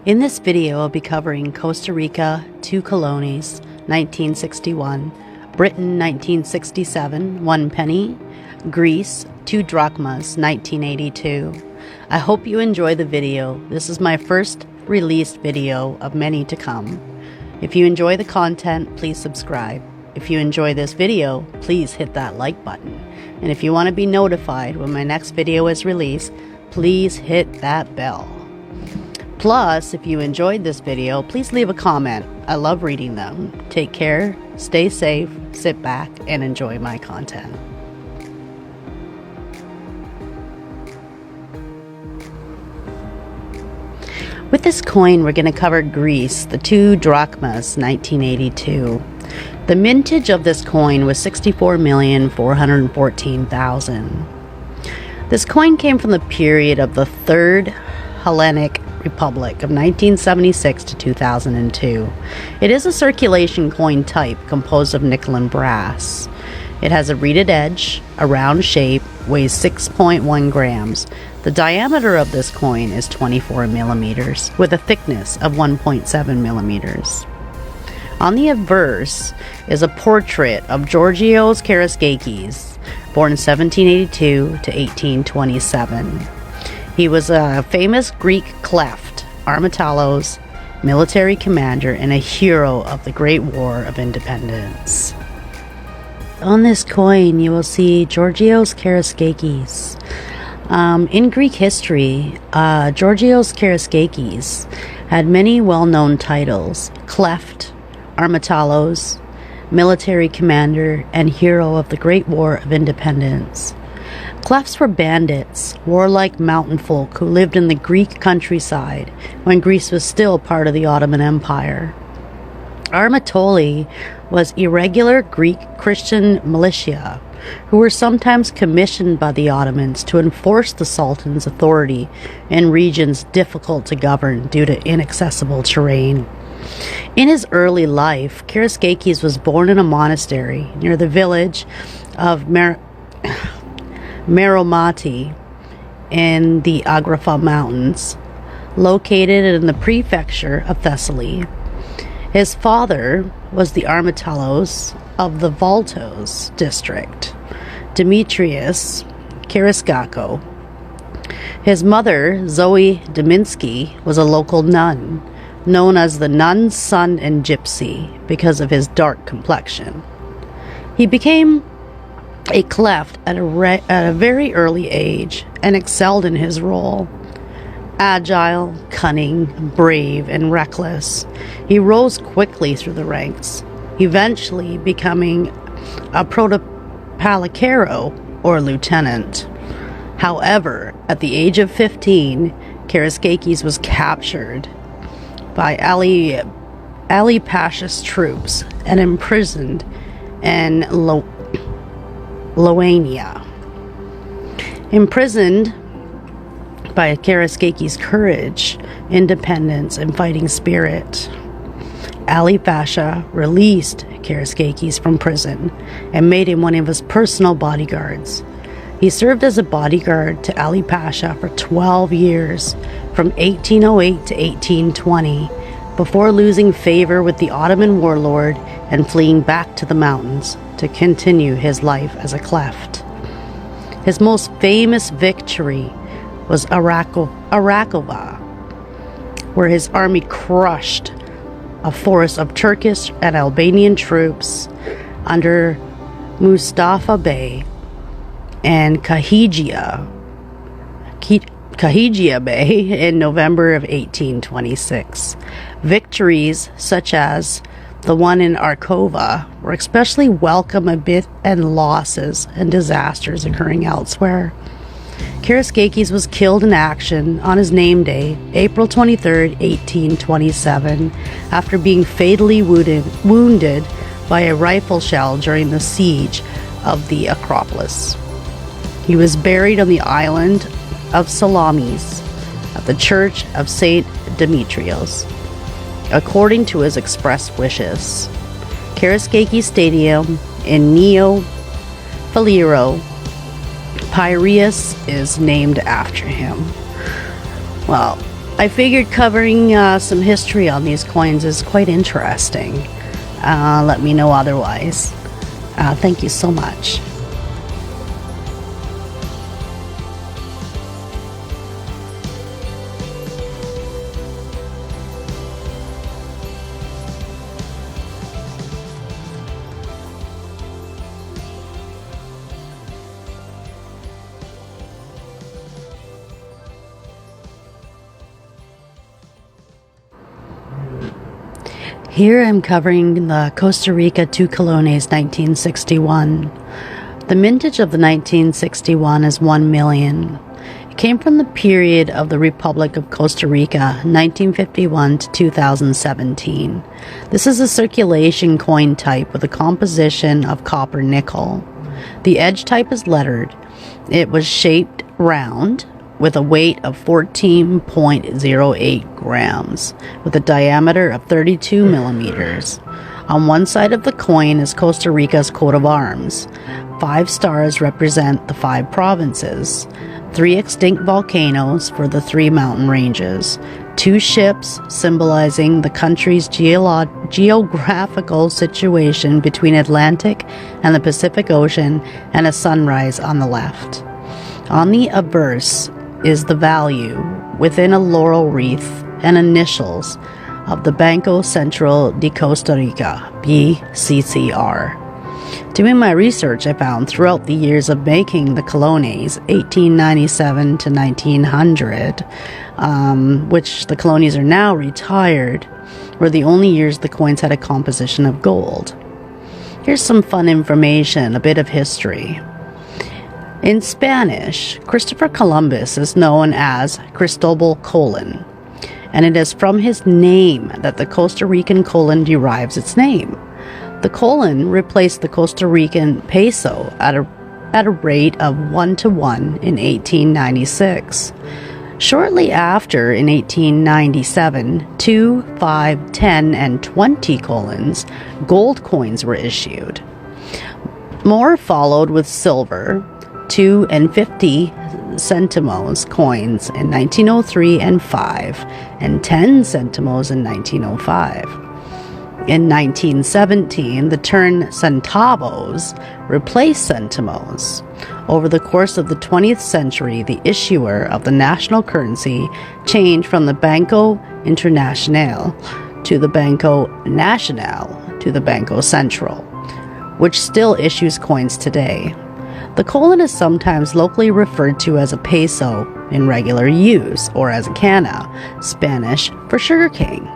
In this video, I'll be covering Costa Rica, 2 Colonies, 1961, Britain, 1967, 1 penny, Greece, 2 drachmas, 1982. I hope you enjoy the video. This is my first released video of many to come. If you enjoy the content, please subscribe. If you enjoy this video, please hit that like button. And if you want to be notified when my next video is released, please hit that bell. Plus, if you enjoyed this video, please leave a comment. I love reading them. Take care, stay safe, sit back, and enjoy my content. With this coin, we're going to cover Greece, the 2 drachmas, 1982. The mintage of this coin was 64,414,000. This coin came from the period of the Third Hellenic Republic of 1976 to 2002. It is a circulation coin type composed of nickel and brass. It has a reeded edge, a round shape, weighs 6.1 grams. The diameter of this coin is 24 millimeters, with a thickness of 1.7 millimeters. On the obverse is a portrait of Georgios Karaskakis, born 1782 to 1827. He was a famous Greek cleft, Armitalos, military commander, and a hero of the Great War of Independence. On this coin, you will see Georgios Karaskakis. In Greek history, Georgios Karaskakis had many well-known titles: cleft, Armitalos, military commander, and hero of the Great War of Independence. Clefts were bandits, warlike mountain folk who lived in the Greek countryside when Greece was still part of the Ottoman Empire. Armatoli was irregular Greek Christian militia who were sometimes commissioned by the Ottomans to enforce the Sultan's authority in regions difficult to govern due to inaccessible terrain. In his early life, Karaskakis was born in a monastery near the village of Meromati in the Agrafa Mountains, located in the prefecture of Thessaly. His father was the Armitalos of the Valtos district, Demetrius Karaskako. His mother, Zoe Deminsky, was a local nun, known as the Nun's Son and Gypsy because of his dark complexion. He became a cleft at a very early age and excelled in his role. Agile, cunning, brave, and reckless, he rose quickly through the ranks, eventually becoming a protopalicaro or lieutenant. However, at the age of 15, Karaskakis was captured by Ali Pasha's troops and imprisoned in Loania. Imprisoned by Karaskakis' courage, independence, and fighting spirit, Ali Pasha released Karaskakis from prison and made him one of his personal bodyguards. He served as a bodyguard to Ali Pasha for 12 years, from 1808 to 1820, before losing favor with the Ottoman warlord and fleeing back to the mountains to continue his life as a cleft. His most famous victory was Arakova, where his army crushed a force of Turkish and Albanian troops under Mustafa Bey and Kahijia Bey in November of 1826. Victories such as the one in Arkova were especially welcome and losses and disasters occurring elsewhere. Karaskakis was killed in action on his name day, April 23, 1827, after being fatally wounded by a rifle shell during the siege of the Acropolis. He was buried on the island of Salamis at the Church of St. Demetrios, according to his express wishes. Karaskakis Stadium in Neo Faliro, Piraeus is named after him. Well, I figured covering some history on these coins is quite interesting. Let me know otherwise. Thank you so much. Here I'm covering the Costa Rica Two Colonies 1961. The mintage of the 1961 is 1 million. It came from the period of the Republic of Costa Rica, 1951 to 2017. This is a circulation coin type with a composition of copper nickel. The edge type is lettered. It was shaped round, with a weight of 14.08 grams, with a diameter of 32 millimeters. On one side of the coin is Costa Rica's coat of arms. 5 stars represent the 5 provinces, 3 extinct volcanoes for the 3 mountain ranges, 2 ships symbolizing the country's geographical situation between Atlantic and the Pacific Ocean, and a sunrise on the left. On the obverse is the value within a laurel wreath and initials of the Banco Central de Costa Rica, BCCR. Doing my research, I found throughout the years of making the Colonies, 1897 to 1900, which the Colonies are now retired, were the only years the coins had a composition of gold. Here's some fun information, a bit of history. In Spanish, Christopher Columbus is known as Cristobal Colon, and it is from his name that the Costa Rican colon derives its name. The colon replaced the Costa Rican peso at a rate of 1-to-1 in 1896. Shortly after, in 1897, 2, 5, 10, and 20 colons, gold coins were issued. More followed with silver, 2 and 50 centimos coins in 1903 and 5, and 10 centimos in 1905. In 1917, the term centavos replaced centimos. Over the course of the 20th century, the issuer of the national currency changed from the Banco Internacional to the Banco Nacional to the Banco Central, which still issues coins today. The colon is sometimes locally referred to as a peso in regular use, or as a cana, Spanish for sugarcane.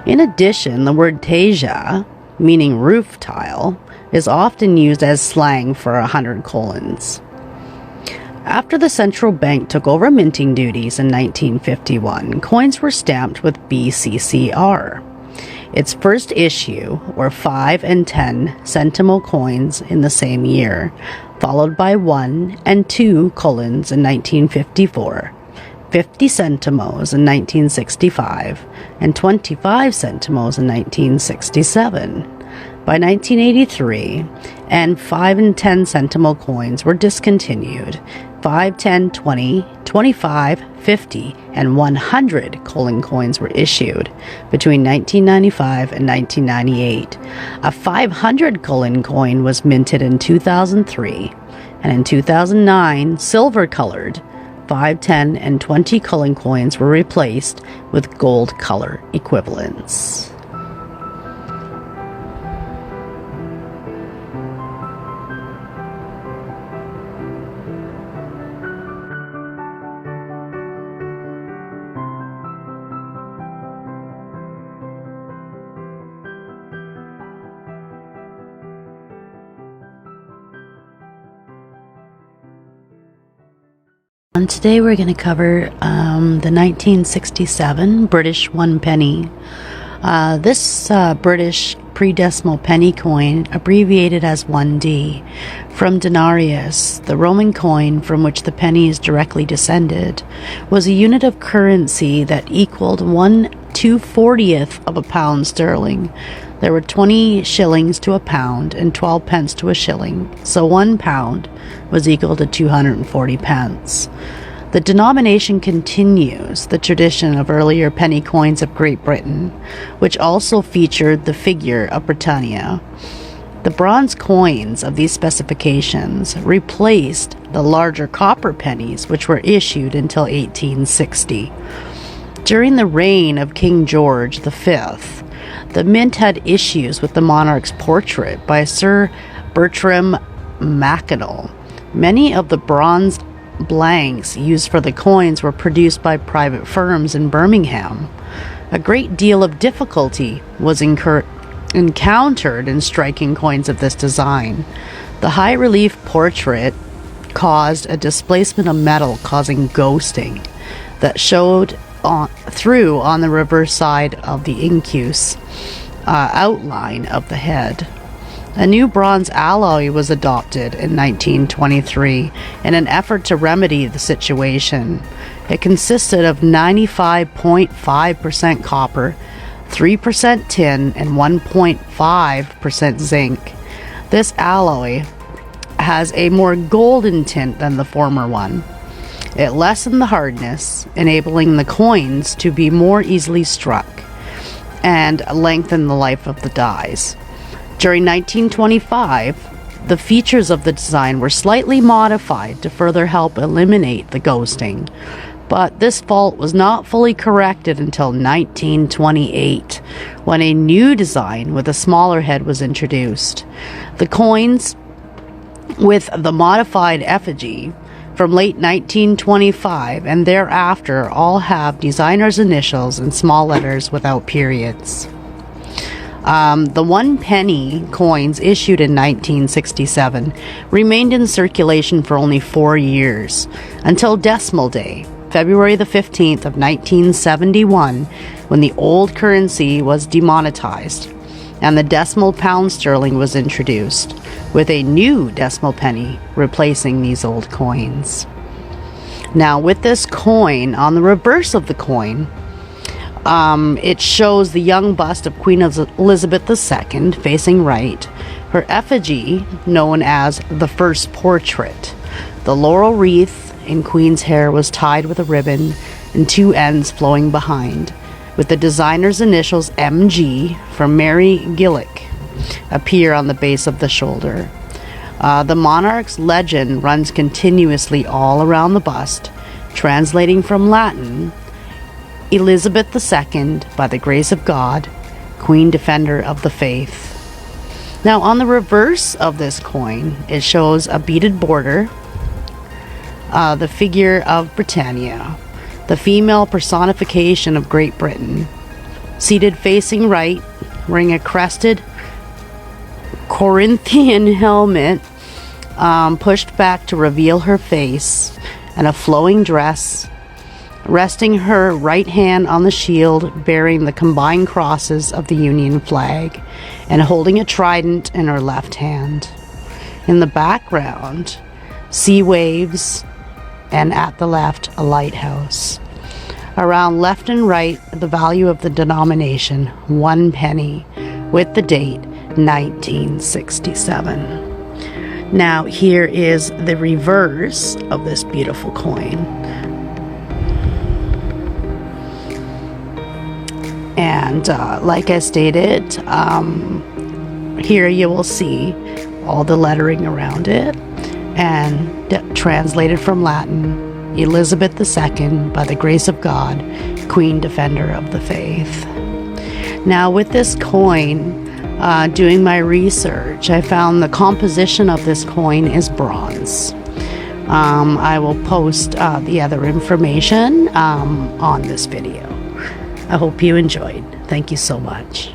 In addition, the word teja, meaning roof tile, is often used as slang for 100 colons. After the central bank took over minting duties in 1951, coins were stamped with BCCR. Its first issue were 5 and 10 centimo coins in the same year, followed by 1 and 2 colons in 1954, 50 centimos in 1965, and 25 centimos in 1967. By 1983, and 5 and 10 centimo coins were discontinued. 5, 10, 20, 25, 50, and 100 colon coins were issued between 1995 and 1998. A 500 colon coin was minted in 2003, and in 2009, silver-colored 5, 10, and 20 colon coins were replaced with gold color equivalents. And today we're going to cover the 1967 British 1 penny. This British pre-decimal penny coin, abbreviated as 1D, from denarius, the Roman coin from which the penny is directly descended, was a unit of currency that equaled 1/240th of a pound sterling. There were 20 shillings to a pound and 12 pence to a shilling, so 1 pound was equal to 240 pence. The denomination continues the tradition of earlier penny coins of Great Britain, which also featured the figure of Britannia. The bronze coins of these specifications replaced the larger copper pennies which were issued until 1860. During the reign of King George V, the mint had issues with the monarch's portrait by Sir Bertram Mackennal. Many of the bronze blanks used for the coins were produced by private firms in Birmingham. A great deal of difficulty was encountered in striking coins of this design. The high relief portrait caused a displacement of metal, causing ghosting that showed through on the reverse side of the incus outline of the head. A new bronze alloy was adopted in 1923 in an effort to remedy the situation. It consisted of 95.5% copper, 3% tin, and 1.5% zinc. This alloy has a more golden tint than the former one. It lessened the hardness, enabling the coins to be more easily struck, and lengthened the life of the dies. During 1925, the features of the design were slightly modified to further help eliminate the ghosting, but this fault was not fully corrected until 1928, when a new design with a smaller head was introduced. The coins with the modified effigy from late 1925 and thereafter all have designer's initials and small letters without periods. The 1 penny coins issued in 1967 remained in circulation for only 4 years, until Decimal Day, February the 15th of 1971, when the old currency was demonetized and the decimal pound sterling was introduced, with a new decimal penny replacing these old coins. Now, with this coin, on the reverse of the coin, it shows the young bust of Queen Elizabeth II facing right, her effigy known as the First Portrait. The laurel wreath in Queen's hair was tied with a ribbon and 2 ends flowing behind, with the designer's initials MG for Mary Gillick appear on the base of the shoulder. The monarch's legend runs continuously all around the bust, translating from Latin, Elizabeth II, by the grace of God, Queen Defender of the Faith. Now, on the reverse of this coin, it shows a beaded border, the figure of Britannia, the female personification of Great Britain, seated facing right, wearing a crested Corinthian helmet, pushed back to reveal her face, and a flowing dress, resting her right hand on the shield bearing the combined crosses of the Union flag, and holding a trident in her left hand. In the background, sea waves, and at the left, a lighthouse. Around left and right, the value of the denomination, 1 penny, with the date 1967. Now, here is the reverse of this beautiful coin. And like I stated, here you will see all the lettering around it, and translated from Latin, Elizabeth II, by the grace of God, Queen Defender of the Faith. Now, with this coin, doing my research, I found the composition of this coin is bronze. I will post the other information on this video. I hope you enjoyed. Thank you so much.